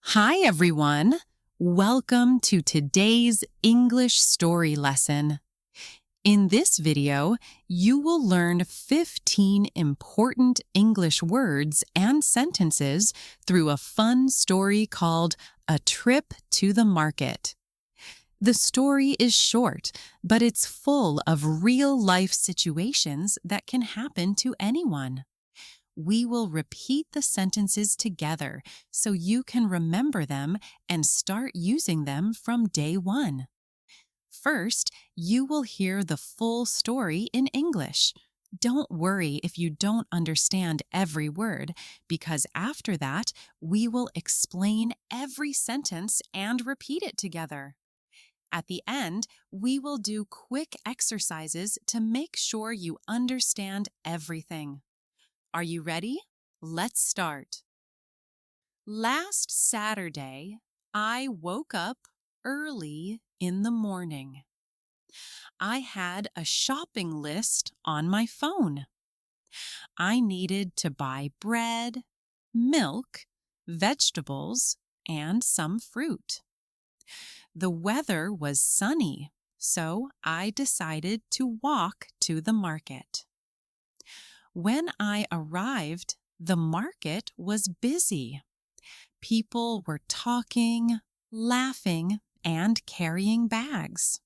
Hi, everyone. Welcome to today's English story lesson. In this video, you will learn 15 important English words and sentences through a fun story called A Trip to the Market. The story is short, but it's full of real-life situations that can happen to anyone. We will repeat the sentences together so you can remember them and start using them from day one. First, you will hear the full story in English. Don't worry if you don't understand every word, because after that, we will explain every sentence and repeat it together. At the end, we will do quick exercises to make sure you understand everything. Are you ready? Let's start. Last Saturday, I woke up early in the morning. I had a shopping list on my phone. I needed to buy bread, milk, vegetables, and some fruit. The weather was sunny, so I decided to walk to the market. When I arrived, the market was busy. People were talking, laughing, and carrying bags.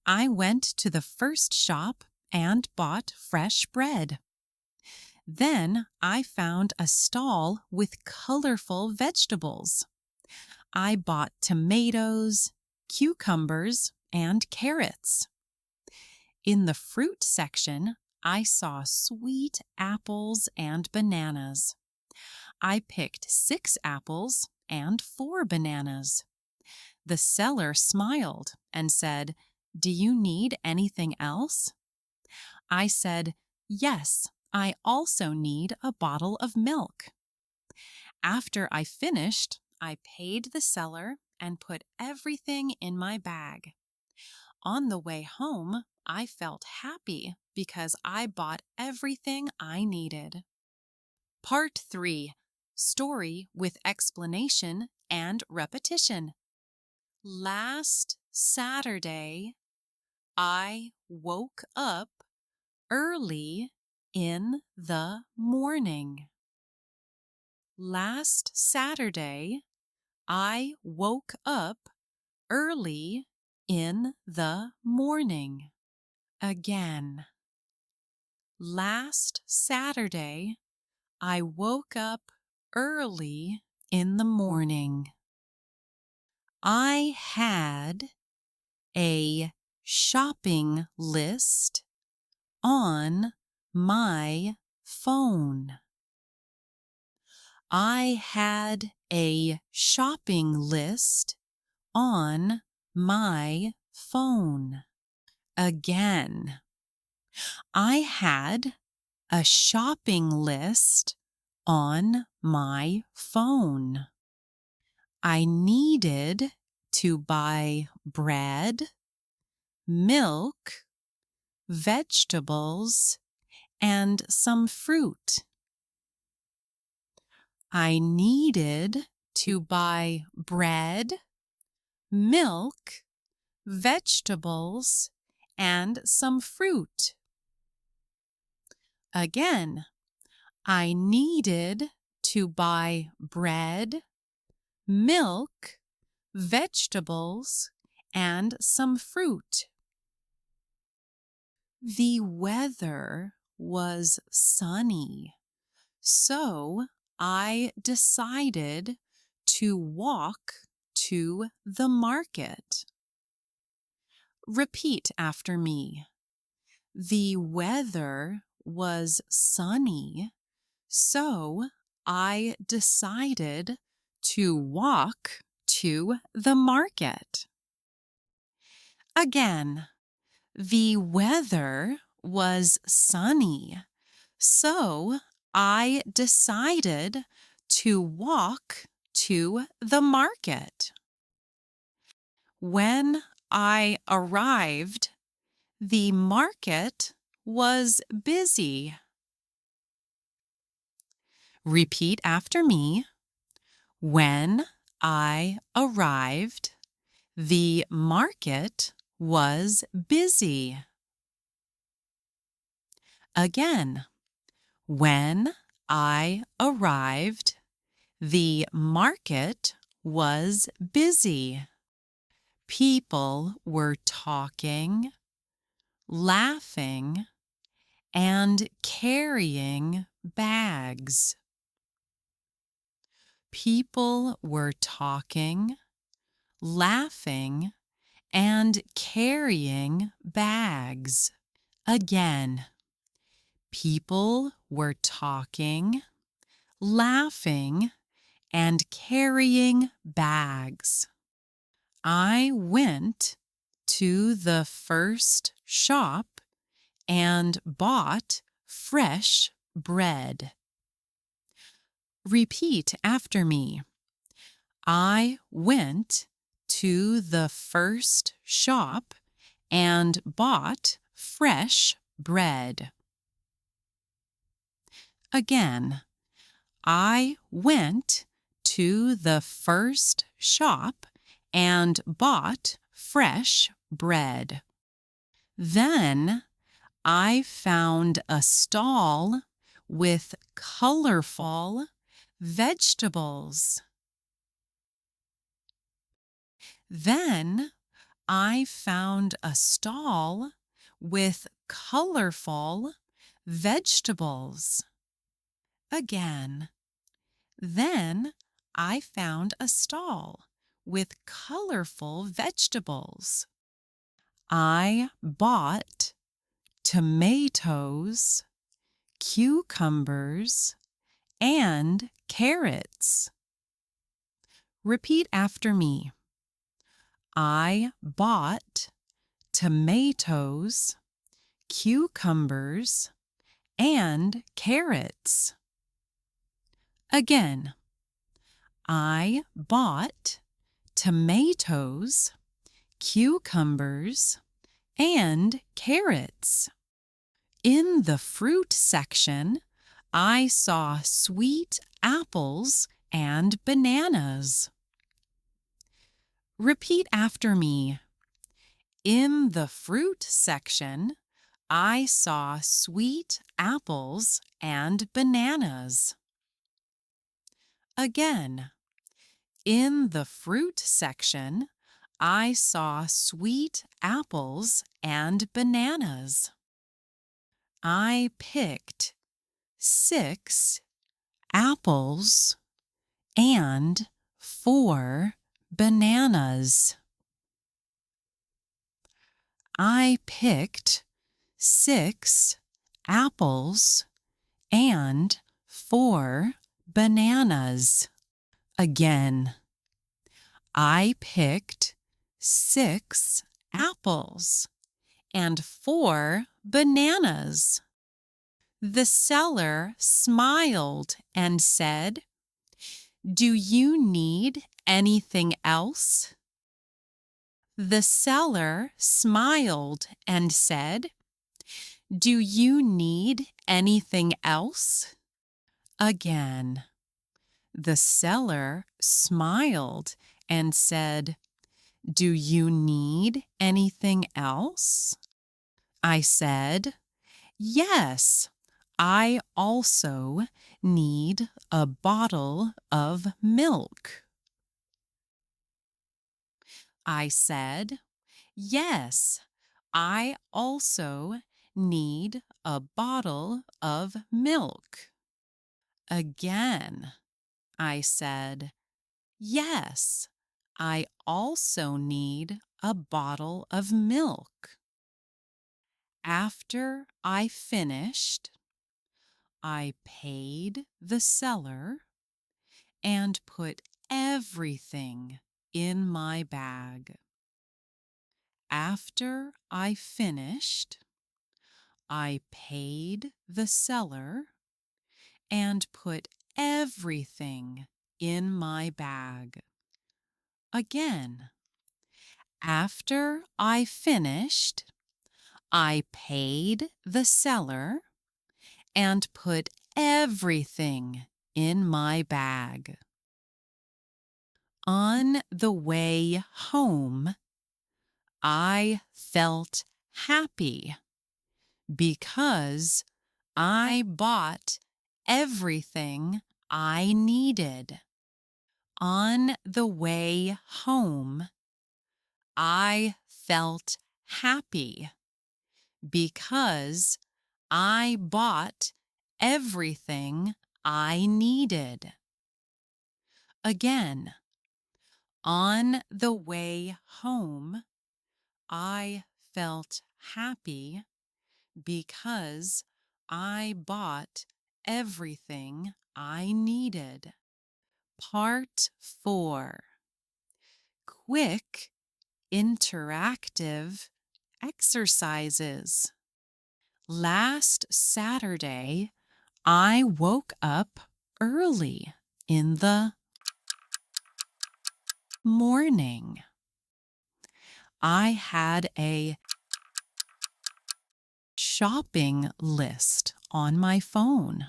I went to the first shop and bought fresh bread. Then I found a stall with colorful vegetables. I bought tomatoes, cucumbers, and carrots. In the fruit section, I saw sweet apples and bananas. I picked 6 apples and 4 bananas. The seller smiled and said, "Do you need anything else?" I said, "Yes, I also need a bottle of milk." After I finished, I paid the seller and put everything in my bag. On the way home, I felt happy because I bought everything I needed. Part 3. Story with explanation and repetition. Last Saturday, I woke up early in the morning. Last Saturday, I woke up early in the morning. Again. Last Saturday, I woke up early in the morning. I had a shopping list on my phone. I had a shopping list on my phone. Again. I had a shopping list on my phone. I needed to buy bread, milk, vegetables, and some fruit. I needed to buy bread, milk, vegetables, and some fruit. Again, I needed to buy bread, milk, vegetables, and some fruit. The weather was sunny, so I decided to walk to the market. Repeat after me. The weather was sunny, so I decided to walk to the market. Again, the weather was sunny, so I decided to walk to the market. When I arrived, the market was busy. Repeat after me. When I arrived, the market was busy. Again, when I arrived, the market was busy. People were talking, laughing, and carrying bags. People were talking, laughing, and carrying bags. Again, people were talking, laughing, and carrying bags. I went to the first shop and bought fresh bread. Repeat after me. I went to the first shop and bought fresh bread. Again, I went to the first shop and bought fresh bread. Then I found a stall with colorful vegetables. Then I found a stall with colorful vegetables. Again, then I found a stall with colorful vegetables. I bought tomatoes, cucumbers, and carrots. Repeat after me. I bought tomatoes, cucumbers, and carrots. Again, I bought tomatoes, cucumbers, and carrots. In the fruit section, I saw sweet apples and bananas. Repeat after me. In the fruit section, I saw sweet apples and bananas. Again, in the fruit section, I saw sweet apples and bananas. I picked 6 apples and 4 bananas. I picked 6 apples and 4 bananas. Again, I picked 6 apples and 4 bananas. The seller smiled and said, "Do you need anything else?" The seller smiled and said, "Do you need anything else?" Again, the seller smiled and said, "Do you need anything else?" I said, "Yes, I also need a bottle of milk." I said, "Yes, I also need a bottle of milk." Again, I said, "Yes, I also need a bottle of milk." After I finished, I paid the seller and put everything in my bag. After I finished, I paid the seller and put everything in my bag. Again, after I finished, I paid the seller and put everything in my bag. On the way home, I felt happy because I bought everything I needed. On the way home, I felt happy because I bought everything I needed. Again, on the way home, I felt happy because I bought everything I needed. Part 4. Quick, interactive exercises. Last Saturday, I woke up early in the morning. I had a shopping list on my phone.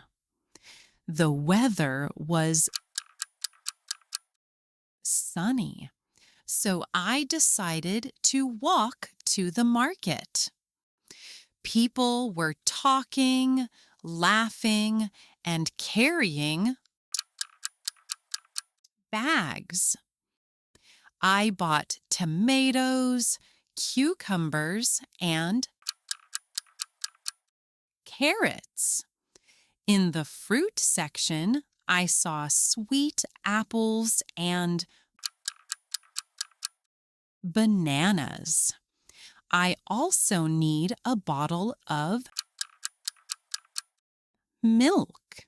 The weather was sunny, so I decided to walk to the market. People were talking, laughing, and carrying bags. I bought tomatoes, cucumbers, and carrots. In the fruit section, I saw sweet apples and bananas. I also need a bottle of milk.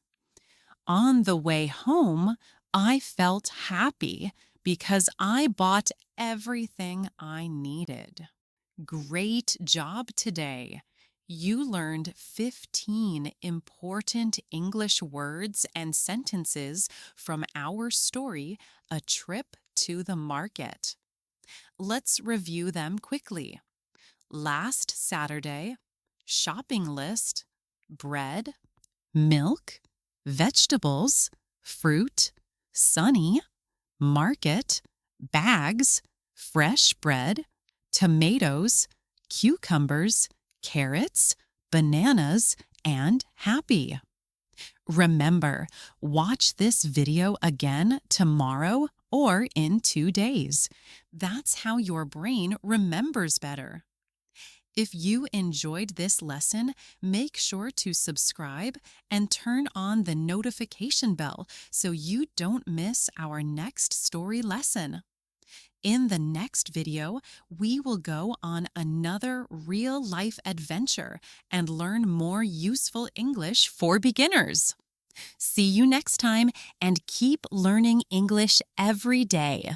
On the way home, I felt happy because I bought everything I needed. Great job today! You learned 15 important English words and sentences from our story, A Trip to the Market. Let's review them quickly. Last Saturday, shopping list, bread, milk, vegetables, fruit, sunny, market, bags, fresh bread, tomatoes, cucumbers, carrots, bananas, and happy. Remember, watch this video again tomorrow or in 2 days. That's how your brain remembers better. If you enjoyed this lesson, make sure to subscribe and turn on the notification bell so you don't miss our next story lesson. In the next video, we will go on another real-life adventure and learn more useful English for beginners. See you next time, and keep learning English every day.